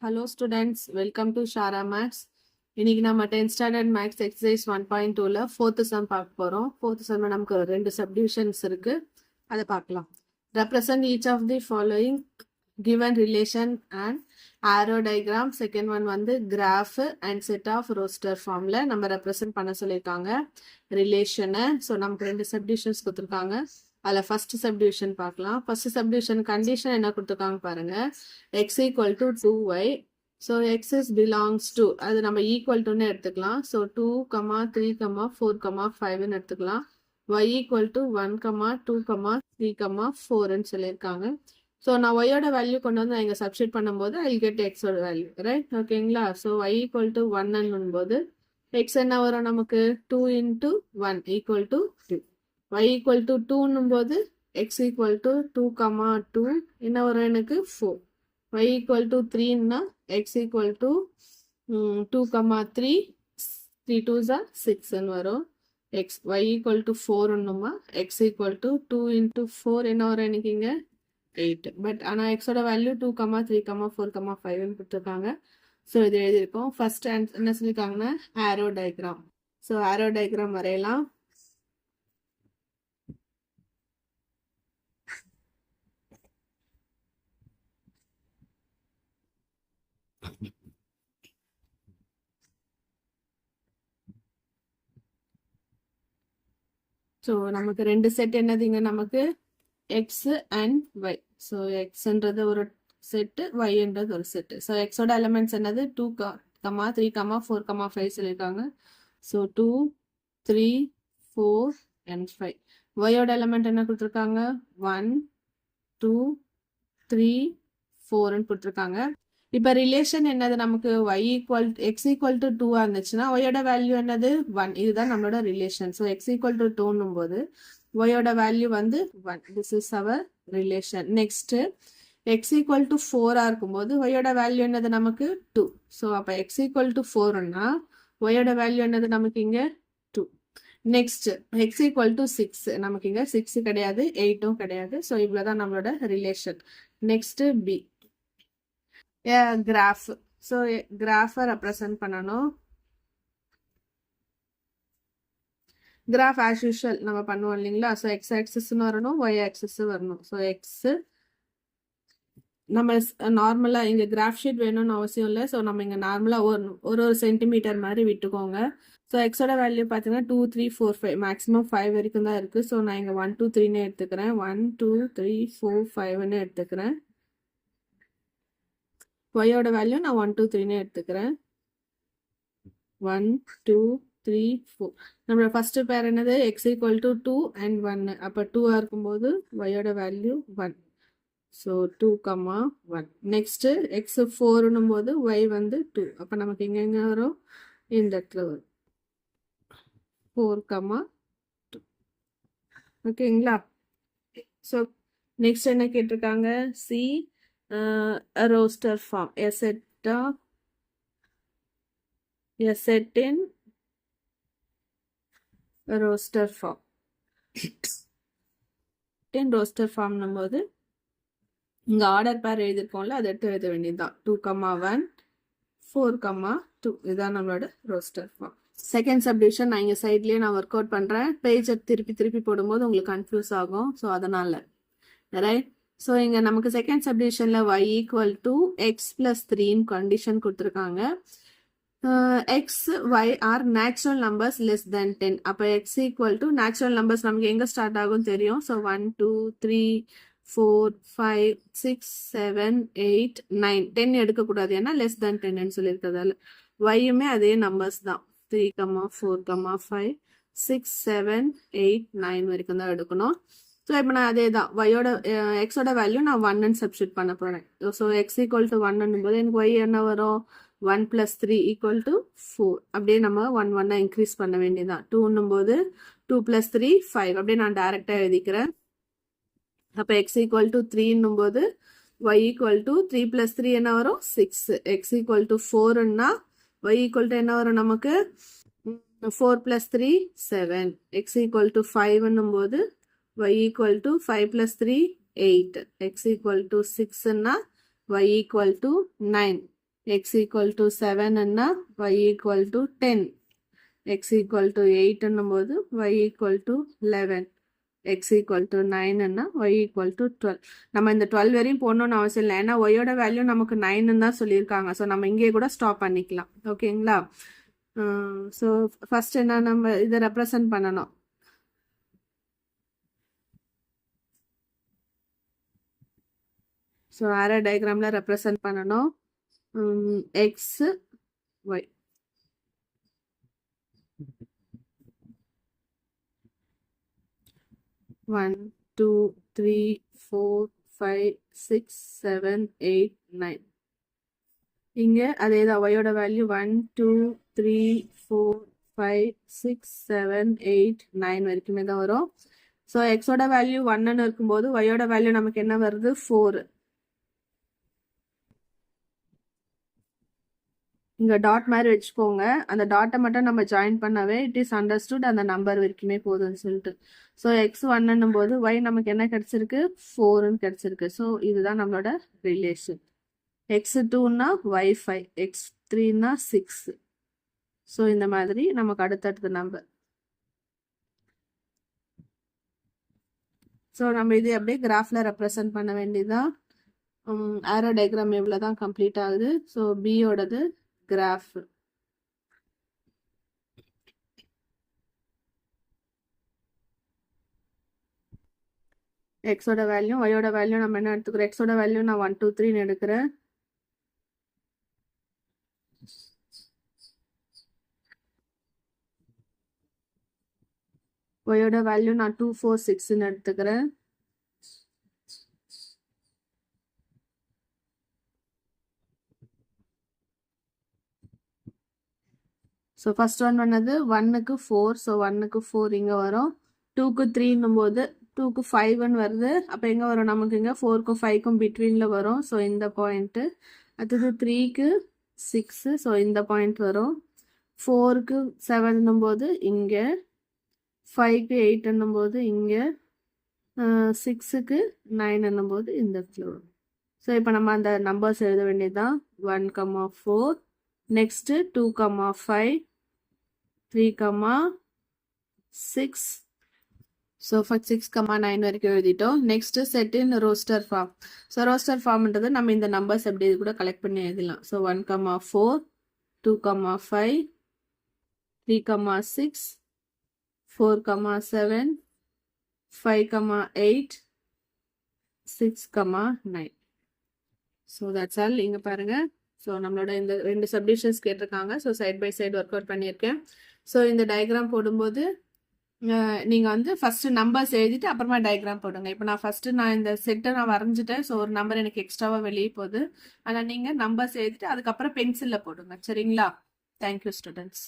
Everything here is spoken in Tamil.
Hello students, welcome to Shara Max. இன்னைக்கு நம்ம 10th standard max exercise 1.2ல 4th sum பார்க்க போறோம். 4th sumல நமக்கு ரெண்டு subdivisions இருக்கு. அதை பார்க்கலாம். Represent each of the following given relation and arrow diagram. Second one வந்து graph and set of roster formல நம்ம represent பண்ண சொல்லியிருக்காங்க relation. So நமக்கு ரெண்டு subdivisions கொடுத்திருக்காங்க. அதில் ஃபர்ஸ்ட் சப்டிவிஷன் பார்க்கலாம். ஃபர்ஸ்ட் சப்டிவிஷன் கண்டிஷன் என்ன கொடுத்துருக்காங்க பாருங்க. X equal to 2y. So X is belongs to, அது நம்ம ஈக்குவல் டுன்னு எடுத்துக்கலாம். ஸோ 2, 3, 4, 5ன்னு எடுத்துக்கலாம். y ஈக்குவல் டு 1, 2, 3, 4ன்னு சொல்லியிருக்காங்க. ஸோ நான் ஒய்யோட வேல்யூ கொண்டு வந்து இங்கே சப்ஸ்டிட் பண்ணும்போது ஐ கெட் எக்ஸோட வேல்யூ, ரைட்? ஓகேங்களா? ஸோ y ஈக்குவல் டு 1 போது எக்ஸ் என்ன வரும் நமக்கு? 2 × 1 equal to 2. y equal to 2 போது x equal to 2, 2 என்ன வரும் எனக்கு 4. y equal to 3 னா x equal to 2, 3 3 2s are 6 வரும். y equal to 4 னுமா x equal to 2 × 4 என்ன வரும் எனக்கு இங்க 8. பட் ஆனால் எக்ஸோட வேல்யூ 2, 3, 4, 5ன்னு கொடுத்துருக்காங்க. ஸோ இது எழுதியிருக்கோம். ஃபர்ஸ்ட் என்ன சொல்லியிருக்காங்கன்னா arrow diagram. So arrow diagram வரையலாம். ஸோ நமக்கு ரெண்டு செட் என்னதுங்க? நமக்கு எக்ஸ் அண்ட் ஒய். ஸோ எக்ஸ்ன்றது ஒரு செட்டு, ஒய்ன்றது ஒரு செட்டு. ஸோ எக்ஸோட எலிமெண்ட்ஸ் என்னது? 2, 3, 4, 5 சொல்லியிருக்காங்க. So 2, 3, 4 and 5. ஒய்யோட எலிமெண்ட் என்ன கொடுத்துருக்காங்க? 1, 2, 3, 4ன்னு கொடுத்துருக்காங்க. இப்போ ரிலேஷன் என்னது நமக்கு? எக்ஸ் ஈக்குவல் டு 2 இருந்துச்சுன்னா ஒய்யோட வேல்யூ என்னது? 1. இதுதான் நம்மளோட relation. So x equal to 2 போது ஒய்யோட வேல்யூ வந்து 1. This is our relation. Next x equal to 4 இருக்கும்போது ஒய்யோட வேல்யூ என்னது நமக்கு? 2. ஸோ அப்போ எக்ஸ் ஈக்குவல் டு 4ன்னா ஒய்யோட வேல்யூ என்னது நமக்கு இங்க 2. நெக்ஸ்ட் எக்ஸ் ஈக்குவல் டு 6, நமக்கு இங்க 6 கிடையாது, 8ம் கிடையாது. ஸோ இவ்வளோதான் நம்மளோட relation. Next B graph. So கிராஃபை ரெப்ரசன்ட் பண்ணணும். கிராஃப் ஆஸ் யூஷுவல் நம்ம பண்ணுவோம் இல்லைங்களா? ஸோ எக்ஸ் ஆக்சிஸ்ன்னு வரணும், ஒய் ஆக்சிஸ் வரணும். ஸோ எக்ஸ் நம்ம நார்மலாக இங்கே கிராஃப் ஷீட் வேணும்னு அவசியம் இல்லை. ஸோ நம்ம இங்கே நார்மலாக ஒரு சென்டிமீட்டர் மாதிரி விட்டுக்கோங்க. ஸோ எக்ஸோட வேல்யூ பார்த்தீங்கன்னா 2, 3, 4, 5 மேக்ஸிமம் 5 வரைக்கும் தான் இருக்குது. ஸோ நான் இங்கே 1, 2, 3ன்னு எடுத்துக்கிறேன். 1, 2, 3, 4, 5ன்னு எடுத்துக்கிறேன். ஒய்யோட வேல்யூ நான் 1, 2, 3ன்னு எடுத்துக்கிறேன். 1, 2, 3, 4. நம்மளோட ஃபர்ஸ்ட் பேர் என்னது? X equal to 2 and 1. அப்போ 2 இருக்கும்போது ஒய்யோட வேல்யூ 1. ஸோ 2, 1. நெக்ஸ்ட் எக்ஸ் 4ன்னும் போது ஒய் வந்து 2. அப்போ நமக்கு எங்க வரும்? இந்த இடத்துல வரும் 4, 2. ஓகேங்களா? ஸோ நெக்ஸ்ட் என்ன கேட்டிருக்காங்க? C a roster form, a set in a roster form. in roster form போது இங்க ஆர்டர் பேர் எழுதிருக்கோம்ல, அதை எடுத்து எழுத வேண்டியதுதான். 2, 1, 4, 2. இதுதான் நம்மளோட ரோஸ்டர் ஃபார்ம். செகண்ட் சப்டிவிஷன் நான் இங்க சைட்லயே நான் ஒர்க் அவுட் பண்றேன். பேஜை திருப்பி போடும்போது உங்களுக்கு கன்ஃபியூஸ் ஆகும். ஸோ அதனால ரைட். ஸோ இங்கே நமக்கு செகண்ட் சப்டிவிஷனில் y equal to X plus 3ன்னு கண்டிஷன் கொடுத்துருக்காங்க. X Y are natural numbers less than 10. அப்போ X equal to natural numbers நமக்கு எங்கே ஸ்டார்ட் ஆகும் தெரியும். ஸோ 1, 2, 3, 4, 5, 6, 7, 8, 9. 10 எடுக்கக்கூடாது, ஏன்னா லெஸ் தென் 10ன்னு சொல்லியிருக்கிறதால. ஒய்யுமே அதே நம்பர்ஸ் தான். 3, 4, 5, 6, 7, 8, 9 வரைக்கும் தான் எடுக்கணும். ஸோ இப்போ நான் அதே தான் ஒய்யோட எக்ஸோட வேல்யூ நான் 1ன்னு சப்ஸ்டிட் பண்ண போகிறேன். ஸோ எக்ஸ் ஈக்குவல் டு 1 போது எனக்கு ஒய் என்ன வரும்? 1 + 3 = 4. அப்படியே நம்ம 1, 1 இன்க்ரீஸ் பண்ண வேண்டியதான். 2ன்னும் போது 2 + 3 5. அப்படியே நான் டைரெக்டாக எழுதிக்கிறேன். அப்போ எக்ஸ் ஈக்குவல் டு 3ன்னும் போது ஒய் ஈக்குவல் டு 3 + 3 என்ன வரும்? 6. எக்ஸ் ஈக்குவல் டு 4ன்னா ஒய் ஈக்குவல் டு என்ன வரும் நமக்கு? 4 + 3 7. எக்ஸ் ஈக்குவல் டு 5ன்னும் போது y equal to 5 plus 3 8. X equal to 6 ன்னா y equal to 9. x equal to 7ன்னா y equal to 10, x equal to 8ன்னும் போது y equal to 11, x equal to 9ன்னா y equal to 12. நம்ம இந்த 12 வரையும் போடணும்னு அவசியம் இல்லை, ஏன்னா ஒய்யோட வேல்யூ நமக்கு 9ன்னு தான் சொல்லியிருக்காங்க. ஸோ நம்ம இங்கே கூட ஸ்டாப் பண்ணிக்கலாம். ஓகேங்களா? ஸோ ஃபர்ஸ்ட் என்ன, நம்ம இதை ரெப்ரசன்ட் பண்ணணும். ஸோ ஆரோ டயக்ராமில் ரெப்ரசன்ட் பண்ணணும். X y. ஒன் 2 3 4 5 6 7 8 9. இங்கே அதே தான், ஒய்யோட வேல்யூ 1 2 3 4 5 6 7 8 9 வரைக்குமே தான் வரும். ஸோ எக்ஸோட வேல்யூ 1ன்னு இருக்கும்போது ஒய்யோட வேல்யூ நமக்கு என்ன வருது? 4. இங்கே டாட் மாதிரி வச்சுக்கோங்க. அந்த டாட்டை மட்டும் நம்ம ஜாயின் பண்ணவே இட் இஸ் அண்டர்ஸ்டுட் அந்த நம்பர் வரைக்குமே போதும்னு சொல்லிட்டு. ஸோ எக்ஸ் 1ன்னும் போது ஒய் நமக்கு என்ன கிடைச்சிருக்கு? 4ன்னு கிடைச்சிருக்கு. ஸோ இதுதான் நம்மளோட ரிலேஷன். எக்ஸ் 2ன்னா ஒய் 5, எக்ஸ் 3ன்னா 6. ஸோ இந்த மாதிரி நமக்கு அடுத்தடுத்த நம்பர். ஸோ நம்ம இது அப்படியே கிராஃபில் ரெப்ரசன்ட் பண்ண வேண்டியதுதான். ஆரோ டயக்ராம் எவ்வளோ தான் கம்ப்ளீட் ஆகுது. ஸோ பியோடது கிராஃப். எக்ஸோட வேல்யூ ஒய்யோட வேல்யூ நம்ம என்ன எடுத்துக்கிறோம்? எக்ஸோட வேல்யூ நான் 1 2 3ன்னு எடுக்கிறேன். ஒய்யோட வேல்யூ நான் 2 4 6ன்னு எடுத்துக்கிறேன். ஸோ ஃபர்ஸ்ட் ஒன் பண்ணது 1க்கு 4, ஸோ 1க்கு 4 இங்கே வரும். 2க்கு 3ன்னும் போது 2க்கு 5ன்னு வருது. அப்போ எங்கே வரும் நமக்கு? இங்கே 4க்கும் 5க்கும் பிட்வீனில் வரும். ஸோ இந்த பாயிண்ட்டு. அடுத்தது 3க்கு 6, ஸோ இந்த பாயிண்ட் வரும். 4க்கு 7ன்னும் போது இங்கே, 5க்கு 8ன்னும் போது இங்கே, 6க்கு 9ன்னும் போது இந்த இடத்துல வரும். ஸோ இப்போ நம்ம அந்த நம்பர்ஸ் எழுத வேண்டியதுதான். 1, 4, நெக்ஸ்ட்டு 2, 5, 3, 6. ஸோ 6, 9 வரைக்கும் எழுதிட்டோம். Next set in roster form. So roster ஃபார்ம்ன்றது நம்ம இந்த நம்பர்ஸ் எப்படி இது கூட கலெக்ட் பண்ணி எழுதலாம். ஸோ 1, 4, 2, 5, 3, 6, 4, 7, 5, 8, 6, 9. So that's all. இங்கே பாருங்கள். ஸோ நம்மளோட இந்த 2 சப்டிவிஷன்ஸ் கேட்டிருக்காங்க. So side by side work out பண்ணியிருக்கேன். ஸோ இந்த டயக்ராம் போடும்போது நீங்கள் வந்து ஃபஸ்ட்டு நம்பர்ஸ் எழுதிட்டு அப்புறமா டயக்ராம் போடுங்க. இப்போ நான் இந்த செட்டை நான் வரைஞ்சிட்டேன். ஸோ ஒரு நம்பர் எனக்கு எக்ஸ்ட்ராவாக வெளியே போகுது. ஆனால் நீங்கள் நம்பர்ஸ் எழுதிட்டு அதுக்கப்புறம் பென்சிலில் போடுங்க. சரிங்களா? Thank you students.